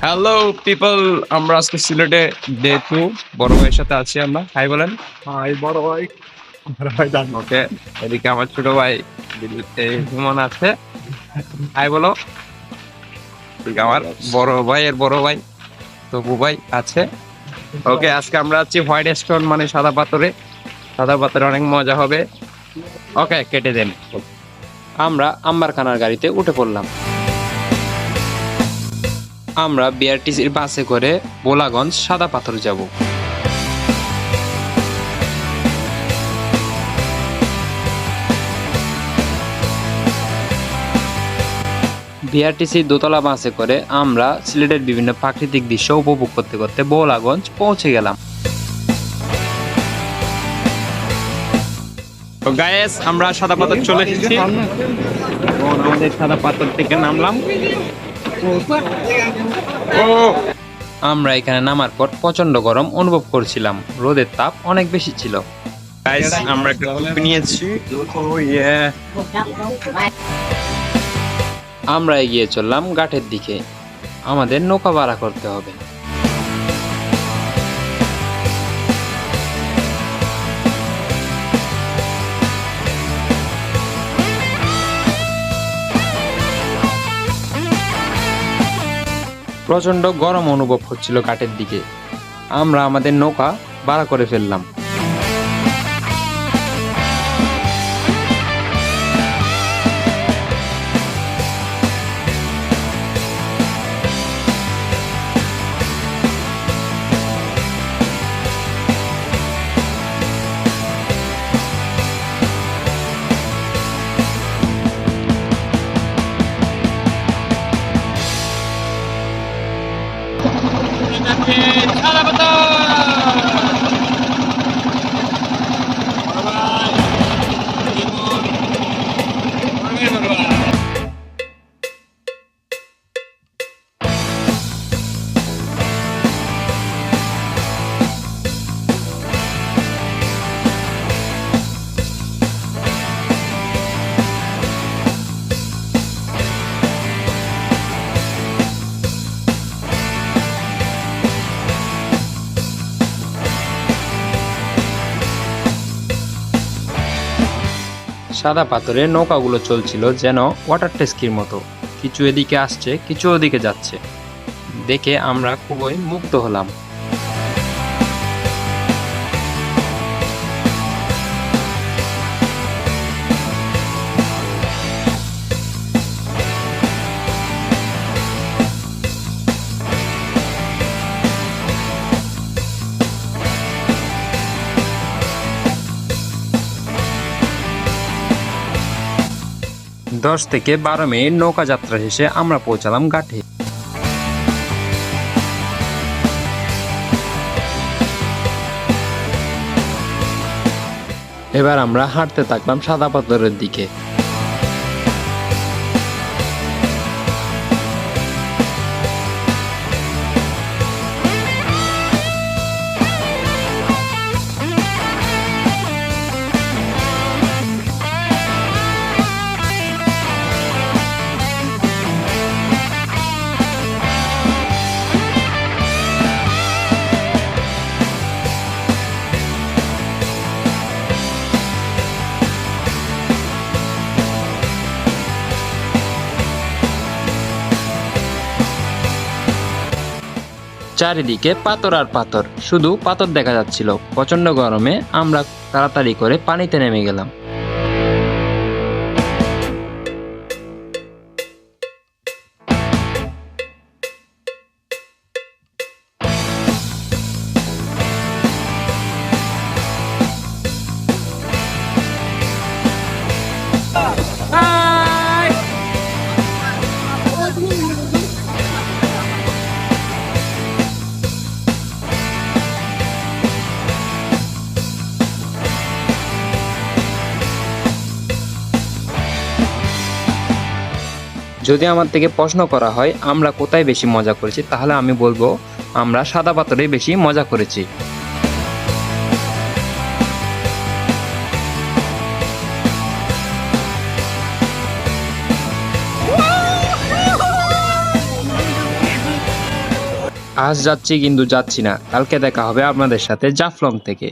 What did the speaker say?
Hello people, আমরা আজকে সিলেটে ডে 2 বড় ভাইয়ের সাথে আছি। আমরা হাই বলেন। হাই বড় ভাই, বড় ভাই জান। ওকে, এদিকে আমার ছোট ভাই হিমন আছে। হাই বলো। এদিকে আমার বড় ভাইয়ের বড় ভাই তপু ভাই আছে। ওকে, আজকে আমরা আছি হোয়াইট স্টোন মানে সাদা পাথরে। সাদা পাথরে অনেক মজা হবে। ওকে, কেটে দেন। আমরা আম্বারখানার গাড়িতে উঠে পড়লাম। আমরা বিআরটিসির বাসে করে বোলাগঞ্জ সাদা পাথর যাব। বিআরটিসির দোতলা বাসে করে আমরা সিলেটের বিভিন্ন প্রাকৃতিক দৃশ্য উপভোগ করতে করতে বোলাগঞ্জ পৌঁছে গেলাম। তো গায়েস, আমরা সাদা পাথর চলে এসেছি। আমাদের সাদা পাথর থেকে নামলাম। ও, আমরা এখানে নামার পর প্রচন্ড গরম অনুভব করছিলাম, রোদের তাপ অনেক বেশি ছিল। গাইস, আমরা একটা টুপি নিয়েছি। ও ইয়ে, আমরা এগিয়ে চললাম ঘাটের দিকে। আমাদের নৌকা ভাড়া করতে হবে। প্রচন্ড গরম অনুভব হচ্ছিল ঘাটের দিকে। আমরা আমাদের নৌকা ভাড়া করে ফেললাম। সাদা পাথর। সাদা পাথরের নৌকাগুলো চলছিল যেন ওয়াটার ট্যাক্সির মতো, কিছু এদিকে আসছে, কিছু ওদিকে যাচ্ছে। দেখে আমরা খুবই মুগ্ধ হলাম। দশ থেকে 12 মিনিট নৌকা যাত্রা শেষে আমরা পৌঁছালাম ঘাটে। এবার আমরা হাঁটতে থাকলাম সাদা পাথরের দিকে। চারিদিকে পাথর আর পাথর, শুধু পাথর দেখা যাচ্ছিল। প্রচন্ড গরমে আমরা তাড়াতাড়ি করে পানিতে নেমে গেলাম। যদি আমার থেকে প্রশ্ন করা হয় আমরা কোথায় বেশি মজা করেছি, তাহলে আমি বলবো আমরা সাদা পাথরে বেশি মজা করেছি। আজ যাচ্ছি কিন্তু যাচ্ছি না, কালকে দেখা হবে আপনাদের সাথে জাফলং থেকে।